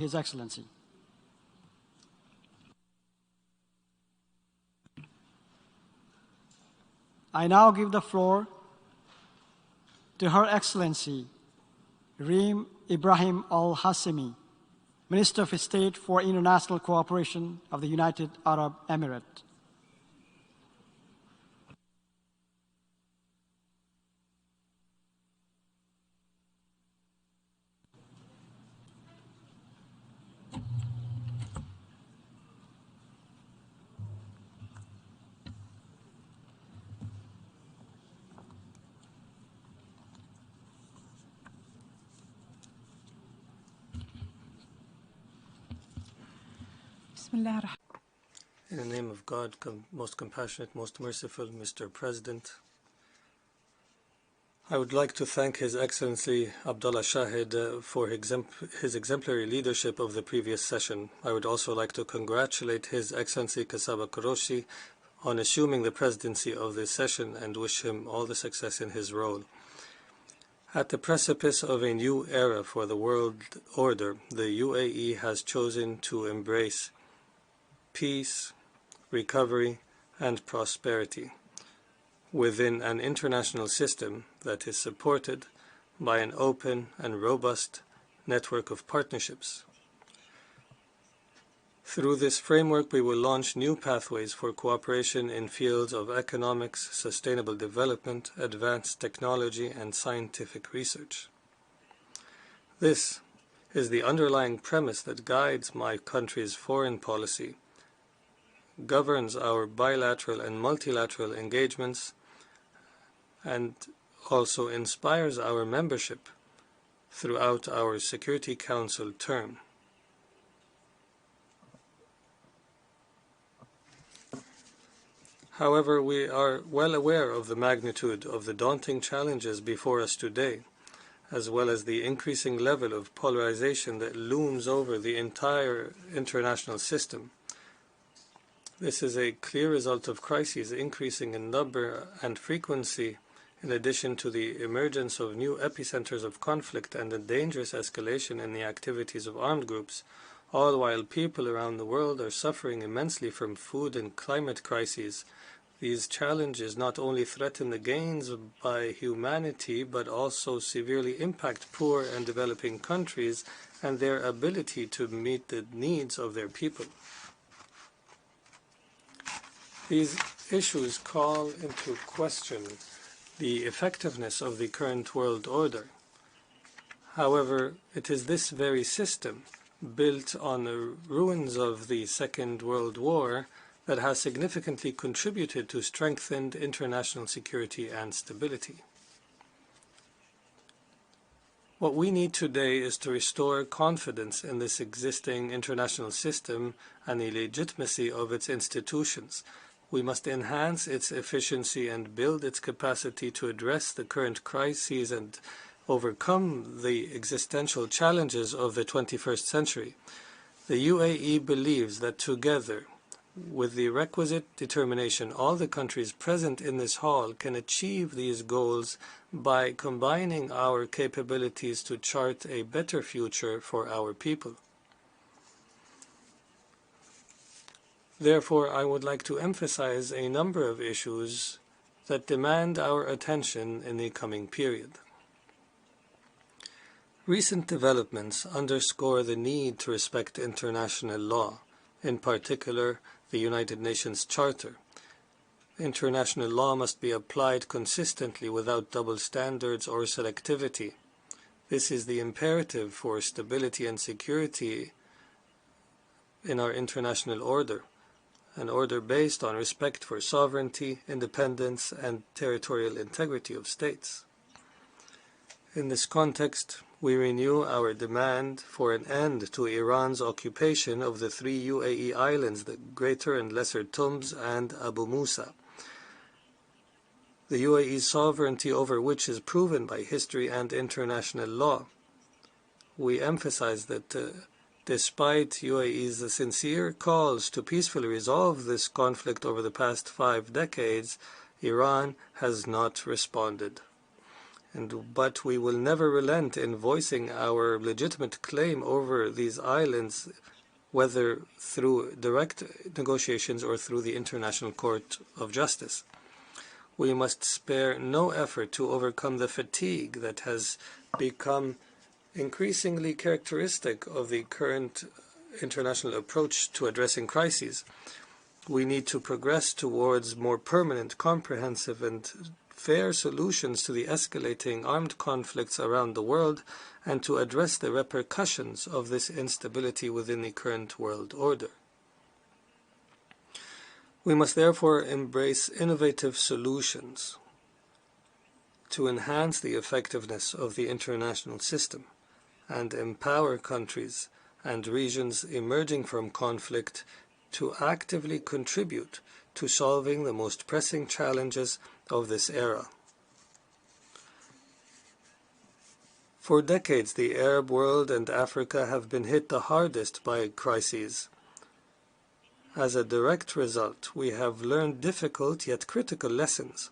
His Excellency. I now give the floor to Her Excellency Reem Ebrahim Al-Hashimy, Minister of State for International Cooperation of the United Arab Emirates. In the name of God, most compassionate, most merciful, Mr. President, I would like to thank His Excellency Abdullah Shahid for his exemplary leadership of the previous session. I would also like to congratulate His Excellency Kasaba Qureshi on assuming the presidency of this session and wish him all the success in his role. At the precipice of a new era for the world order, the UAE has chosen to embrace peace, recovery, and prosperity within an international system that is supported by an open and robust network of partnerships. Through this framework, we will launch new pathways for cooperation in fields of economics, sustainable development, advanced technology, and scientific research. This is the underlying premise that guides my country's foreign policy, governs our bilateral and multilateral engagements, and also inspires our membership throughout our Security Council term. However, we are well aware of the magnitude of the daunting challenges before us today, as well as the increasing level of polarization that looms over the entire international system. This is a clear result of crises increasing in number and frequency, in addition to the emergence of new epicenters of conflict and a dangerous escalation in the activities of armed groups, all while people around the world are suffering immensely from food and climate crises. These challenges not only threaten the gains by humanity, but also severely impact poor and developing countries and their ability to meet the needs of their people. These issues call into question the effectiveness of the current world order. However, it is this very system, built on the ruins of the Second World War, that has significantly contributed to strengthened international security and stability. What we need today is to restore confidence in this existing international system and the legitimacy of its institutions. We must enhance its efficiency and build its capacity to address the current crises and overcome the existential challenges of the 21st century. The UAE believes that together, with the requisite determination, all the countries present in this hall can achieve these goals by combining our capabilities to chart a better future for our people. Therefore, I would like to emphasize a number of issues that demand our attention in the coming period. Recent developments underscore the need to respect international law, in particular the United Nations Charter. International law must be applied consistently without double standards or selectivity. This is the imperative for stability and security in our international order, an order based on respect for sovereignty, independence, and territorial integrity of states. In this context, we renew our demand for an end to Iran's occupation of the 3 UAE islands, the Greater and Lesser Tums and Abu Musa. The UAE's sovereignty over which is proven by history and international law. We emphasize that despite UAE's sincere calls to peacefully resolve this conflict over the past 5 decades, Iran has not responded. but we will never relent in voicing our legitimate claim over these islands, whether through direct negotiations or through the International Court of Justice. We must spare no effort to overcome the fatigue that has become increasingly characteristic of the current international approach to addressing crises. We need to progress towards more permanent, comprehensive, and fair solutions to the escalating armed conflicts around the world and to address the repercussions of this instability within the current world order. We must therefore embrace innovative solutions to enhance the effectiveness of the international system and empower countries and regions emerging from conflict to actively contribute to solving the most pressing challenges of this era. For decades, the Arab world and Africa have been hit the hardest by crises. As a direct result, we have learned difficult yet critical lessons.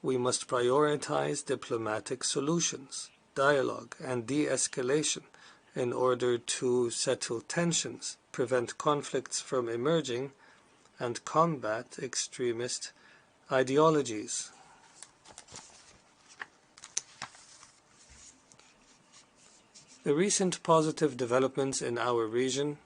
We must prioritize diplomatic solutions, dialogue, and de-escalation in order to settle tensions, prevent conflicts from emerging, and combat extremist ideologies. The recent positive developments in our region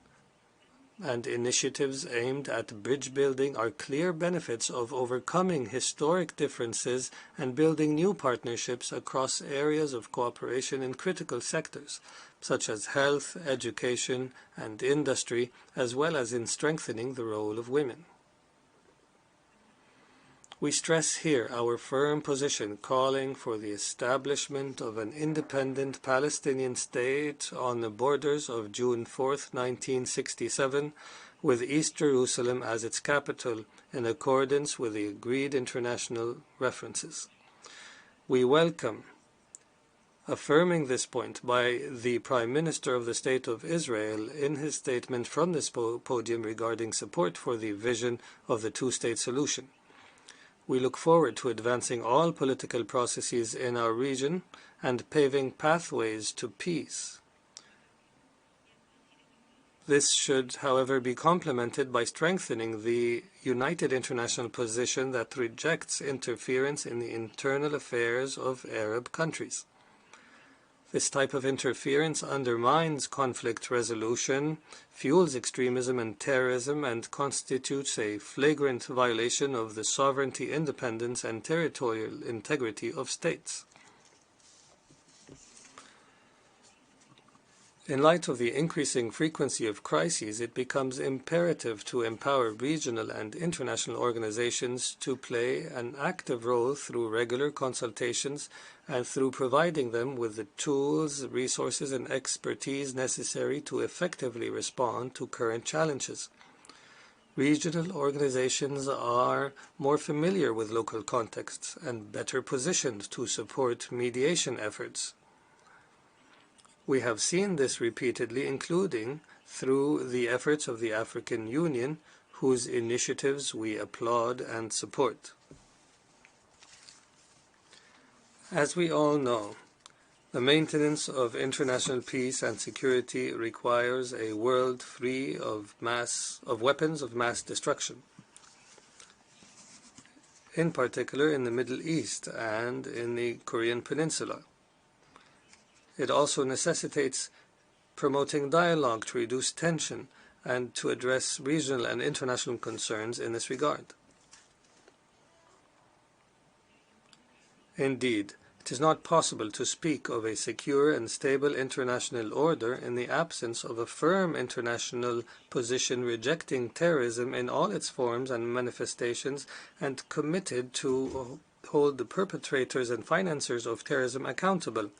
and initiatives aimed at bridge building are clear benefits of overcoming historic differences and building new partnerships across areas of cooperation in critical sectors, such as health, education, and industry, as well as in strengthening the role of women. We stress here our firm position calling for the establishment of an independent Palestinian state on the borders of June 4, 1967, with East Jerusalem as its capital in accordance with the agreed international references. We welcome affirming this point by the Prime Minister of the State of Israel in his statement from this podium regarding support for the vision of the two-state solution. We look forward to advancing all political processes in our region and paving pathways to peace. This should, however, be complemented by strengthening the united international position that rejects interference in the internal affairs of Arab countries. This type of interference undermines conflict resolution, fuels extremism and terrorism, and constitutes a flagrant violation of the sovereignty, independence, and territorial integrity of states. In light of the increasing frequency of crises, it becomes imperative to empower regional and international organizations to play an active role through regular consultations and through providing them with the tools, resources, and expertise necessary to effectively respond to current challenges. Regional organizations are more familiar with local contexts and better positioned to support mediation efforts. We have seen this repeatedly, including through the efforts of the African Union, whose initiatives we applaud and support. As we all know, the maintenance of international peace and security requires a world free of weapons of mass destruction, in particular in the Middle East and in the Korean Peninsula. It also necessitates promoting dialogue to reduce tension and to address regional and international concerns in this regard. Indeed, it is not possible to speak of a secure and stable international order in the absence of a firm international position rejecting terrorism in all its forms and manifestations and committed to hold the perpetrators and financiers of terrorism accountable.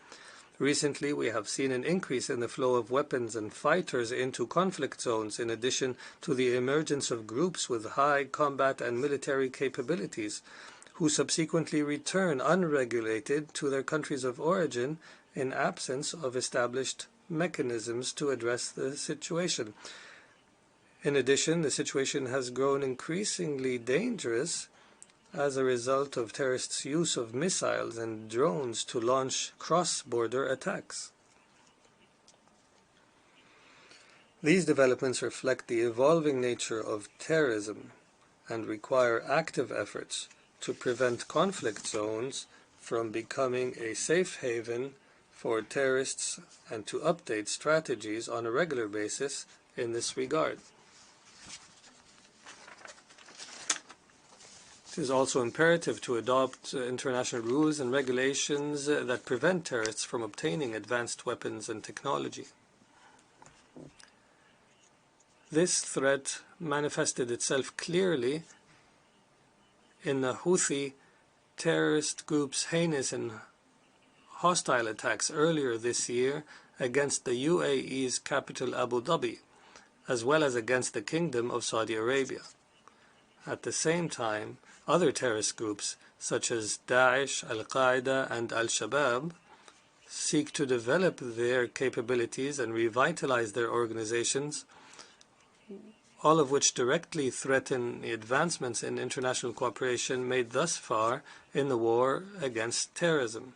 Recently, we have seen an increase in the flow of weapons and fighters into conflict zones, in addition to the emergence of groups with high combat and military capabilities, who subsequently return unregulated to their countries of origin in absence of established mechanisms to address the situation. In addition, the situation has grown increasingly dangerous as a result of terrorists' use of missiles and drones to launch cross-border attacks. These developments reflect the evolving nature of terrorism and require active efforts to prevent conflict zones from becoming a safe haven for terrorists and to update strategies on a regular basis in this regard. It is also imperative to adopt international rules and regulations that prevent terrorists from obtaining advanced weapons and technology. This threat manifested itself clearly in the Houthi terrorist group's heinous and hostile attacks earlier this year against the UAE's capital Abu Dhabi, as well as against the Kingdom of Saudi Arabia. At the same time, other terrorist groups such as Daesh, Al-Qaeda, and Al-Shabaab seek to develop their capabilities and revitalize their organizations, all of which directly threaten the advancements in international cooperation made thus far in the war against terrorism.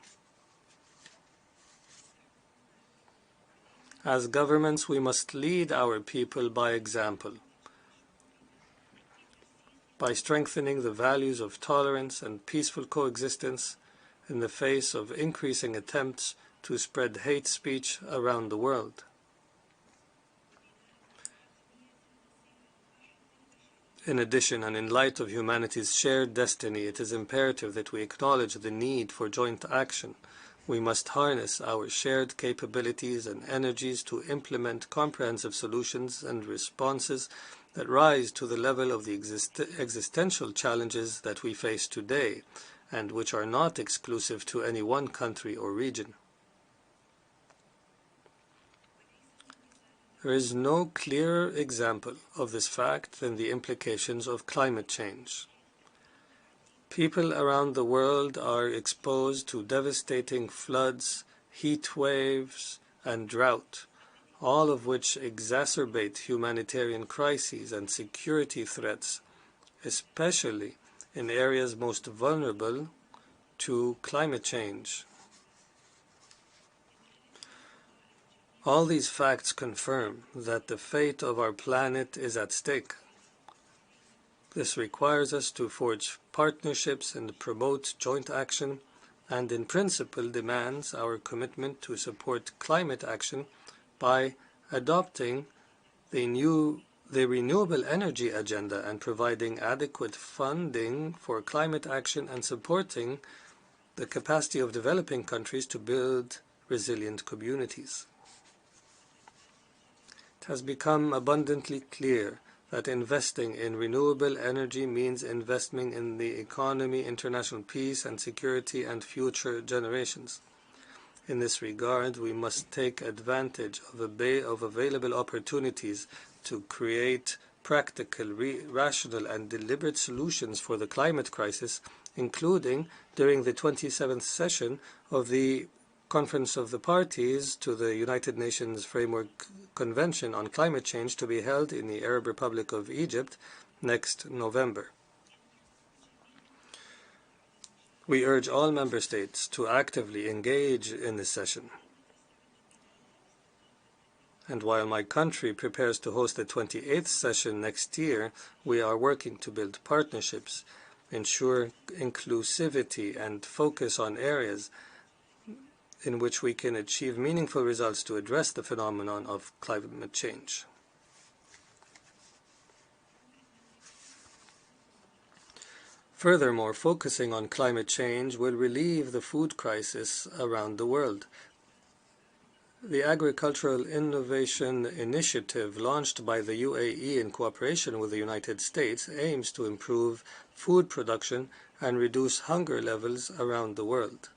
As governments, we must lead our people by example, by strengthening the values of tolerance and peaceful coexistence in the face of increasing attempts to spread hate speech around the world. In addition, and in light of humanity's shared destiny, it is imperative that we acknowledge the need for joint action. We must harness our shared capabilities and energies to implement comprehensive solutions and responses that rise to the level of the existential challenges that we face today, and which are not exclusive to any one country or region. There is no clearer example of this fact than the implications of climate change. People around the world are exposed to devastating floods, heat waves, and drought, all of which exacerbate humanitarian crises and security threats, especially in areas most vulnerable to climate change. All these facts confirm that the fate of our planet is at stake. This requires us to forge partnerships and promote joint action, and in principle demands our commitment to support climate action by adopting the renewable energy agenda and providing adequate funding for climate action and supporting the capacity of developing countries to build resilient communities. It has become abundantly clear that investing in renewable energy means investing in the economy, international peace and security, and future generations. In this regard, we must take advantage of available opportunities to create practical, rational, and deliberate solutions for the climate crisis, including during the 27th session of the Conference of the Parties to the United Nations Framework Convention on Climate Change to be held in the Arab Republic of Egypt next November. We urge all member states to actively engage in this session. And while my country prepares to host the 28th session next year, we are working to build partnerships, ensure inclusivity, and focus on areas in which we can achieve meaningful results to address the phenomenon of climate change. Furthermore, focusing on climate change will relieve the food crisis around the world. The Agricultural Innovation Initiative, launched by the UAE in cooperation with the United States, aims to improve food production and reduce hunger levels around the world.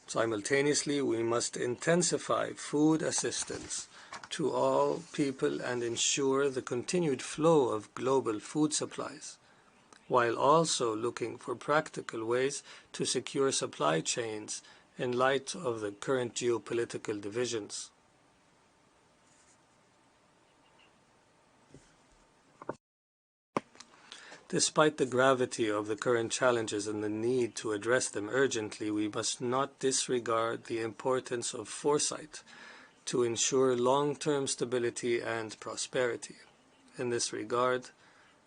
Simultaneously, we must intensify food assistance to all people and ensure the continued flow of global food supplies, while also looking for practical ways to secure supply chains in light of the current geopolitical divisions. Despite the gravity of the current challenges and the need to address them urgently, we must not disregard the importance of foresight to ensure long-term stability and prosperity. In this regard,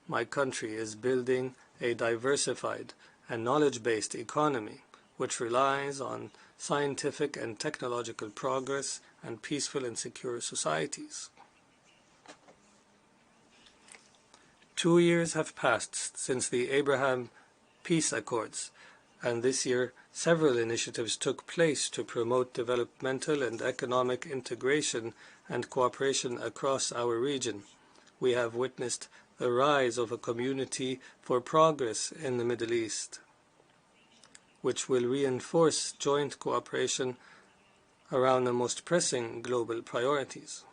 my country is building a diversified and knowledge-based economy which relies on scientific and technological progress and peaceful and secure societies. 2 years have passed since the Ebrahim peace accords, and this year several initiatives took place to promote developmental and economic integration and cooperation across our region. We have witnessed the rise of a community for progress in the Middle East, which will reinforce joint cooperation around the most pressing global priorities.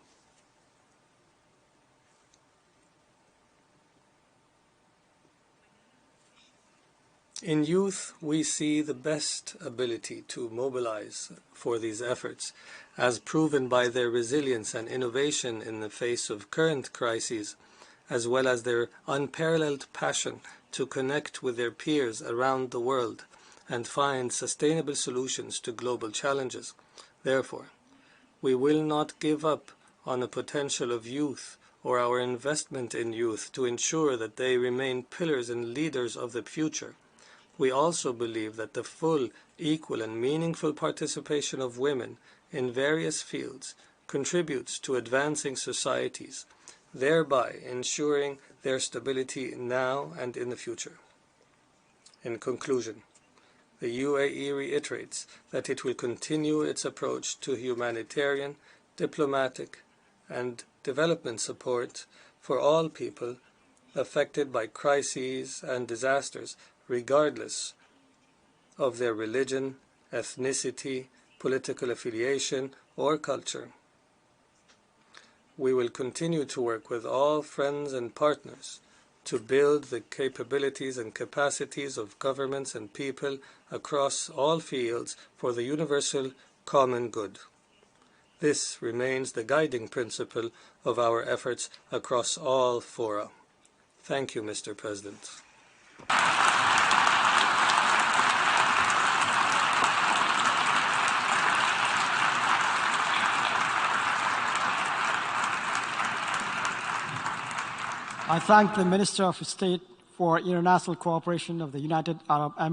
In youth, we see the best ability to mobilize for these efforts, as proven by their resilience and innovation in the face of current crises, as well as their unparalleled passion to connect with their peers around the world and find sustainable solutions to global challenges. Therefore, we will not give up on the potential of youth or our investment in youth to ensure that they remain pillars and leaders of the future. We also believe that the full, equal, and meaningful participation of women in various fields contributes to advancing societies, thereby ensuring their stability now and in the future. In conclusion, the UAE reiterates that it will continue its approach to humanitarian, diplomatic, and development support for all people affected by crises and disasters, regardless of their religion, ethnicity, political affiliation, or culture. We will continue to work with all friends and partners to build the capabilities and capacities of governments and people across all fields for the universal common good. This remains the guiding principle of our efforts across all fora. Thank you, Mr. President. I thank the Minister of State for International Cooperation of the United Arab Emirates.